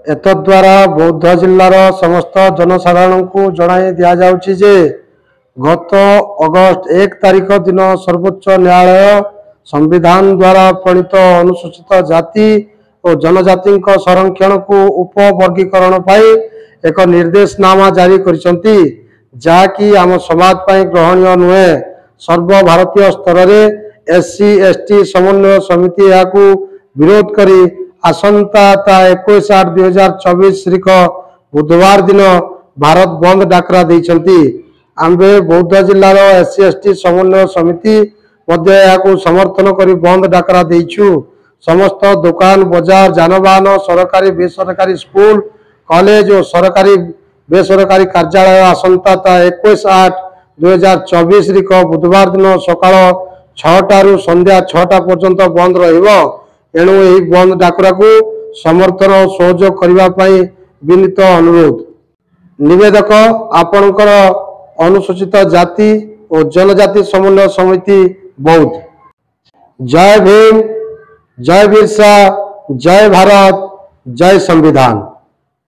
एतद्वारा बौद्ध जिल्लार समस्त जनसाधारण को जणाई दिया जाउछि जे गत अगस्त 1 तारिख दिन सर्वोच्च न्यायालय संविधान द्वारा प्रणीत अनुसूचित जाति और जनजाति संरक्षण को उपवर्गीकरण पाई एक निर्देशनामा जारी करिसंती जाकि आम समाज पाई ग्रहणीय नुहे। सर्वभारतीय स्तर में एससी एसटी समन्वय समिति या विरोध करी आसंता 21/8/2024 तारीख बुधवार दिन भारत बंद डाकरा देइछंती। आंबे बौद्ध जिल्लार एससी एसटी समन्वय समिति मध्य या समर्थन करी बंद डाकरा देइछु। समस्त दुकान बाजार जानवाहन सरकारी बेसरकारी स्कूल कॉलेज और सरकारी बेसरकारी कार्यालय आसंता 21/8/2024 तारीख बुधवार दिन सकाळ 6टा रु संध्या 6टा पर्यंत बंद रहिबो। एणु यही बंद डाकरा को समर्थन और सहयोग करने विनीत अनुरोध। निवेदक आपणकर अनुसूचित जाति और जनजाति समन्वय समिति बौद्ध। जय भीम, जय बिरसा, जय भारत, जय संविधान।